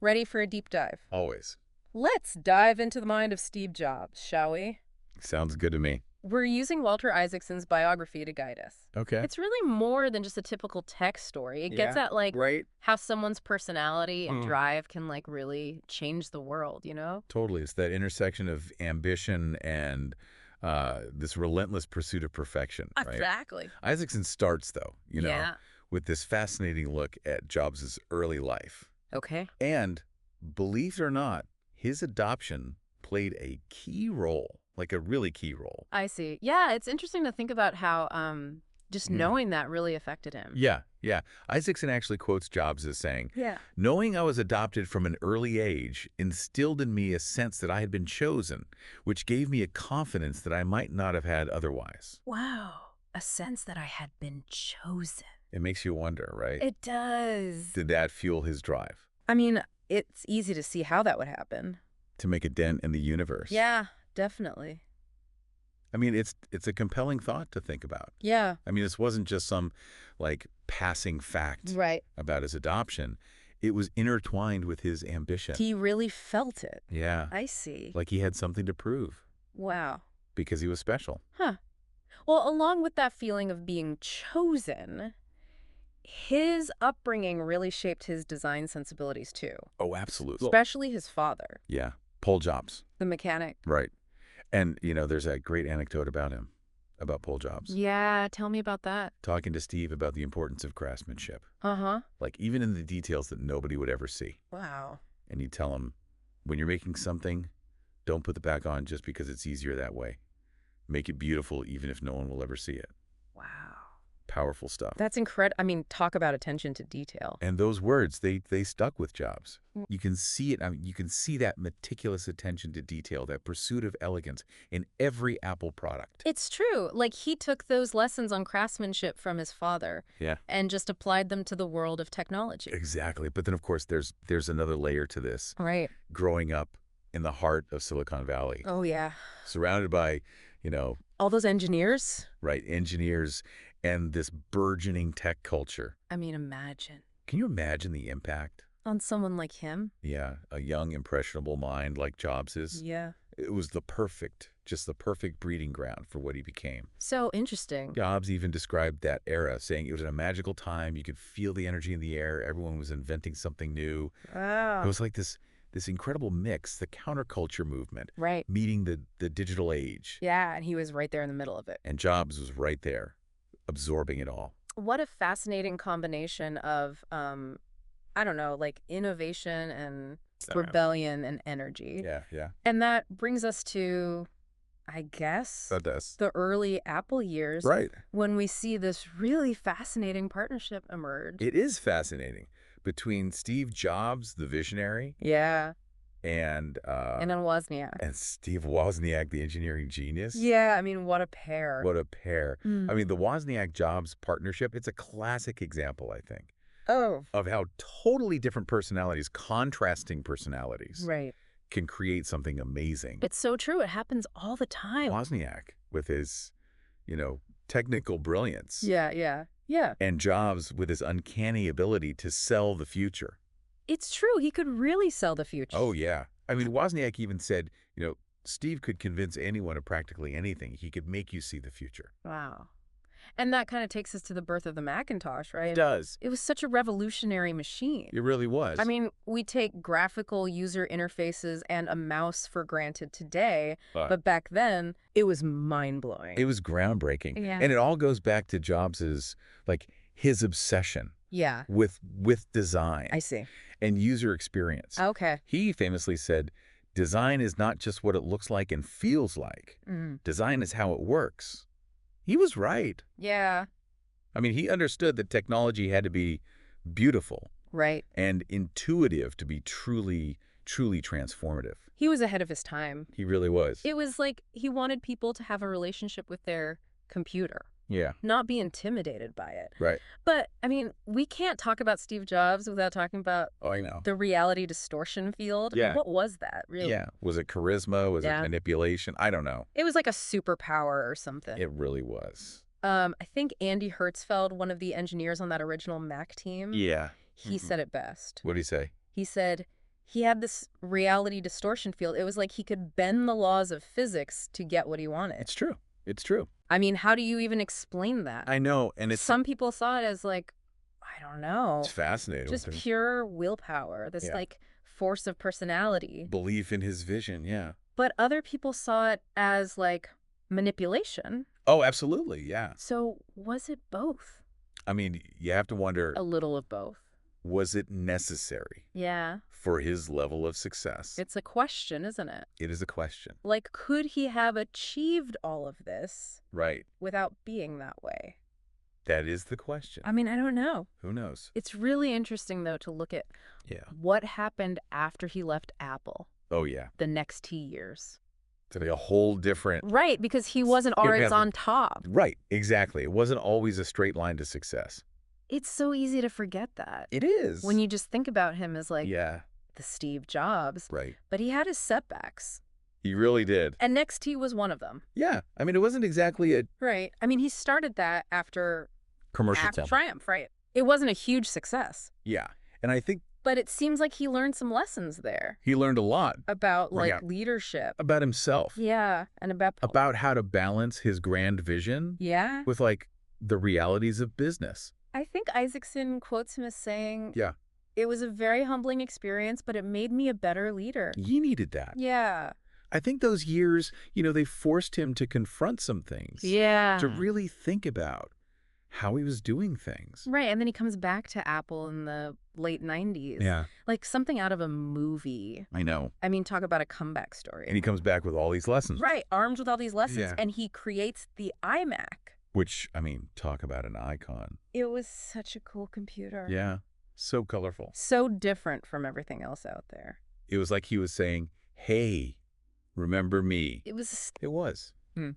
Ready for a deep dive? Always. Let's dive into the mind of Steve Jobs, shall we? Sounds good to me. We're using Walter Isaacson's biography to guide us. Okay. It's really more than just a typical tech story. It gets Yeah, at, like, right? how someone's personality and drive can, like, really change the world, you know? Totally. It's that intersection of ambition and this relentless pursuit of perfection, right? Exactly. Isaacson starts, though, Yeah. with this fascinating look at Jobs' early life. Okay. And, believe it or not, his adoption played a key role, like a really key role. I see. Yeah, it's interesting to think about how just knowing that really affected him. Yeah, yeah. Isaacson actually quotes Jobs as saying, Yeah. "Knowing I was adopted from an early age instilled in me a sense that I had been chosen, which gave me a confidence that I might not have had otherwise." Wow. A sense that I had been chosen. It makes you wonder, right? It does. Did that fuel his drive I mean, it's easy to see how that would happen. to make a dent in the universe? Yeah, definitely. I mean, it's a compelling thought to think about. Yeah. I mean, this wasn't just some, like, passing fact Right. about his adoption. It was intertwined with his ambition. He really felt it. Yeah. I see. Like he had something to prove Wow. because he was special. Huh. Well, along with that feeling of being chosen, his upbringing really shaped his design sensibilities too, Oh, absolutely. especially his father, Yeah. Paul Jobs. the mechanic. Right. And, there's that great anecdote about him, about Paul Jobs. Yeah, tell me about that. Talking to Steve about the importance of craftsmanship. Uh-huh. Like, even in the details that nobody would ever see. Wow. And he'd tell him, when you're making something, don't put the back on just because it's easier that way. Make it beautiful even if no one will ever see it. Wow. Powerful stuff. That's incredible. I mean, talk about attention to detail. And those words, they stuck with Jobs. You can see it. I mean, you can see that meticulous attention to detail, that pursuit of elegance in every Apple product. It's true. Like, he took those lessons on craftsmanship from his father Yeah. and just applied them to the world of technology. Exactly. But then, of course, there's another layer to this. Right. Growing up in the heart of Silicon Valley, Oh, yeah. surrounded by, All those engineers? right, engineers and this burgeoning tech culture. I mean, imagine. Can you imagine the impact? On someone like him? Yeah, a young, impressionable mind like Jobs's. Yeah. It was just the perfect breeding ground for what he became. So interesting. Jobs even described that era, saying it was a magical time. You could feel the energy in the air. Everyone was inventing something new. Wow. It was like this incredible mix, the counterculture movement, Right. meeting the digital age. Yeah, and he was right there in the middle of it. And Jobs was right there, absorbing it all. What a fascinating combination of, I don't know, like innovation and rebellion and energy. Yeah, yeah. And that brings us to, I guess, That does. the early Apple years. Right. When we see this really fascinating partnership emerge. It is fascinating between Steve Jobs, the visionary, Yeah. and And then Wozniak. and Steve Wozniak, the engineering genius. Yeah, I mean, what a pair. What a pair. Mm. I mean, the Wozniak-Jobs partnership, it's a classic example, I think, Oh, of how totally different personalities, contrasting personalities, right. can create something amazing. It's so true. It happens all the time. Wozniak, with his, technical brilliance, Yeah, yeah, yeah. and Jobs with his uncanny ability to sell the future. It's true. He could really sell the future. Oh, yeah. I mean, Wozniak even said, Steve could convince anyone of practically anything. He could make you see the future. Wow. And that kind of takes us to the birth of the Macintosh, right? It does. It was such a revolutionary machine. It really was. I mean, we take graphical user interfaces and a mouse for granted today, but back then, it was mind-blowing. it was groundbreaking. Yeah. And it all goes back to Jobs's, his obsession Yeah, with design I see. and user experience. Okay. He famously said, design is not just what it looks like and feels like. Mm. Design is how it works. He was right. Yeah, I mean, he understood that technology had to be beautiful right. and intuitive to be truly, truly transformative. He was ahead of his time. He really was. It was like he wanted people to have a relationship with their computer, Yeah, not be intimidated by it. right. But, I mean, we can't talk about Steve Jobs without talking about Oh, I know. the reality distortion field. Yeah. What was that, really? Yeah. Was it charisma? Was it Yeah. manipulation? I don't know. It was like a superpower or something. It really was. I think Andy Hertzfeld, one of the engineers on that original Mac team, Yeah. he said it best. What did he say? He said, He had this reality distortion field. It was like he could bend the laws of physics to get what he wanted. It's true. It's true. I mean, how do you even explain that? I know, and Some people saw it as like, I don't know, it's fascinating. just pure willpower, this like force of personality. Belief in his vision, yeah. But other people saw it as like manipulation. Oh, absolutely, yeah. So was it both? I mean, you have to wonder, A little of both. was it necessary Yeah. for his level of success? It's a question, isn't it? It is a question. Like, could he have achieved all of this Right. without being that way? That is the question. I mean, I don't know. Who knows? It's really interesting, though, to look at what happened after he left Apple Oh, yeah. the next 2 years. To be a whole different... Right, because he wasn't always on top. Right, exactly. It wasn't always a straight line to success. It's so easy to forget that. It is. When you just think about him as like the Steve Jobs. Right. But he had his setbacks. He really did. And NXT was one of them. Yeah. I mean, it wasn't exactly a... Right. I mean, he started that after... commercial Triumph, right. It wasn't a huge success. Yeah. And I think... But it seems like he learned some lessons there. He learned a lot. About, like, leadership. About himself. Yeah. And about how to balance his grand vision. Yeah. With, like, the realities of business. I think Isaacson quotes him as saying... Yeah. It was a very humbling experience, but it made me a better leader. He needed that. Yeah. I think those years, they forced him to confront some things. Yeah. To really think about how he was doing things. Right, and then he comes back to Apple in the late 90s. Yeah. Like something out of a movie. I know. I mean, talk about a comeback story. And he comes back with all these lessons. Right, armed with all these lessons. Yeah. And he creates the iMac. Which, I mean, talk about an icon. It was such a cool computer. Yeah. So colorful. So different from everything else out there. It was like he was saying, hey, remember me. It was. It was.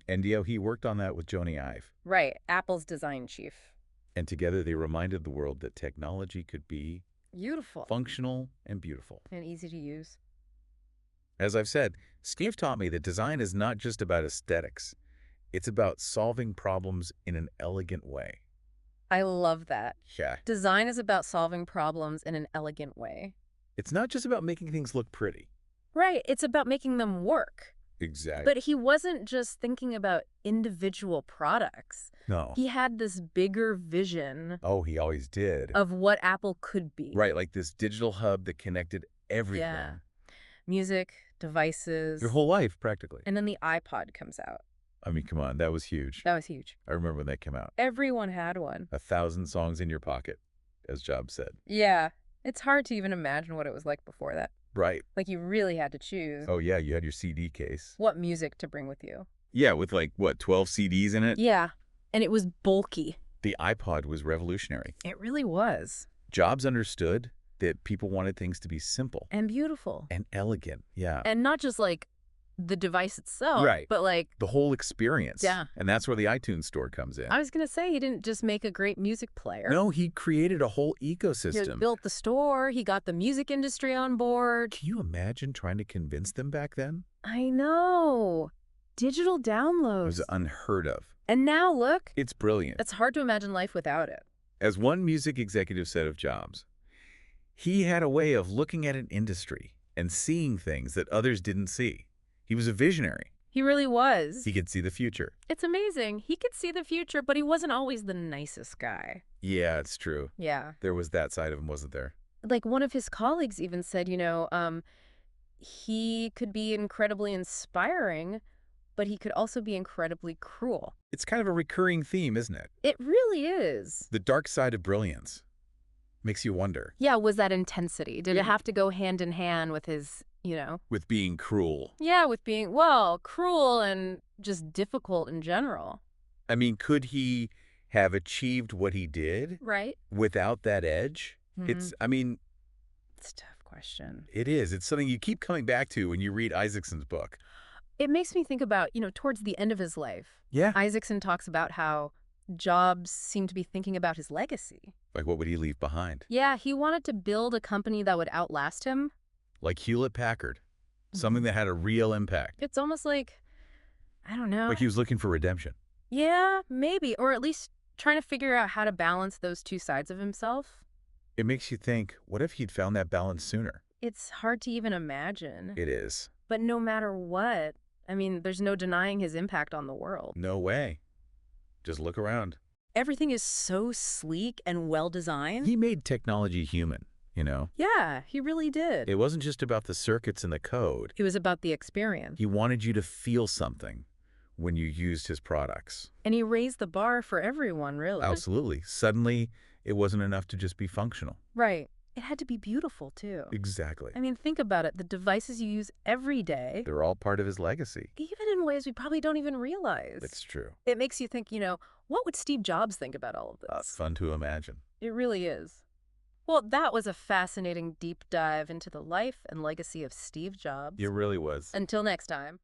And, he worked on that with Joni Ive. Right, Apple's design chief. And together they reminded the world that technology could be beautiful, functional, and beautiful. And easy to use. As I've said, Steve taught me that design is not just about aesthetics. It's about solving problems in an elegant way. I love that. Yeah. Design is about solving problems in an elegant way. It's not just about making things look pretty. Right, it's about making them work. Exactly. But he wasn't just thinking about individual products. No. He had this bigger vision. Oh, he always did. Of what Apple could be. Right, like this digital hub that connected everything. Yeah. Music, devices. Your whole life, practically. And then the iPod comes out. I mean, come on, that was huge. That was huge. I remember when that came out. Everyone had one. 1,000 songs in your pocket, as Jobs said. Yeah. It's hard to even imagine what it was like before that. Right. Like you really had to choose. Oh, yeah, you had your CD case. What music to bring with you. Yeah, with like, what, 12 CDs in it? Yeah. And it was bulky. The iPod was revolutionary. It really was. Jobs understood that people wanted things to be simple. And beautiful. And elegant, yeah. And not just like the device itself, right. But like the whole experience. Yeah. And that's where the iTunes store comes in. I was going to say he didn't just make a great music player. No, he created a whole ecosystem. He built the store. He got the music industry on board. Can you imagine trying to convince them back then? I know. Digital downloads. It was unheard of. And now look. It's brilliant. It's hard to imagine life without it. As one music executive said of Jobs, he had a way of looking at an industry and seeing things that others didn't see. He was a visionary. He really was. He could see the future. It's amazing. He could see the future, but he wasn't always the nicest guy. Yeah, it's true. Yeah. There was that side of him, wasn't there? Like one of his colleagues even said, he could be incredibly inspiring, but he could also be incredibly cruel. It's kind of a recurring theme, isn't it? It really is. The dark side of brilliance. Makes you wonder. Yeah, was that intensity? Did it have to go hand in hand with his, With being cruel. Yeah, with being, well, cruel and just difficult in general. I mean, could he have achieved what he did? Right. Without that edge? It's a tough question. It is. It's something you keep coming back to when you read Isaacson's book. It makes me think about, towards the end of his life. Yeah. Isaacson talks about how Jobs seemed to be thinking about his legacy. Like, what would he leave behind? Yeah, he wanted to build a company that would outlast him. Like Hewlett-Packard. Something that had a real impact. It's almost like, I don't know. Like he was looking for redemption. Yeah, maybe. Or at least trying to figure out how to balance those two sides of himself. It makes you think, what if he'd found that balance sooner? It's hard to even imagine. It is. But no matter what, I mean, there's no denying his impact on the world. No way. Just look around. Everything is so sleek and well-designed. He made technology human, you know? Yeah, he really did. It wasn't just about the circuits and the code. It was about the experience. He wanted you to feel something when you used his products. And he raised the bar for everyone, really. Absolutely. Suddenly, it wasn't enough to just be functional. Right. It had to be beautiful, too. Exactly. I mean, think about it. The devices you use every day, They're all part of his legacy. even in ways we probably don't even realize. It's true. It makes you think, what would Steve Jobs think about all of this? Fun to imagine. It really is. Well, that was a fascinating deep dive into the life and legacy of Steve Jobs. It really was. Until next time.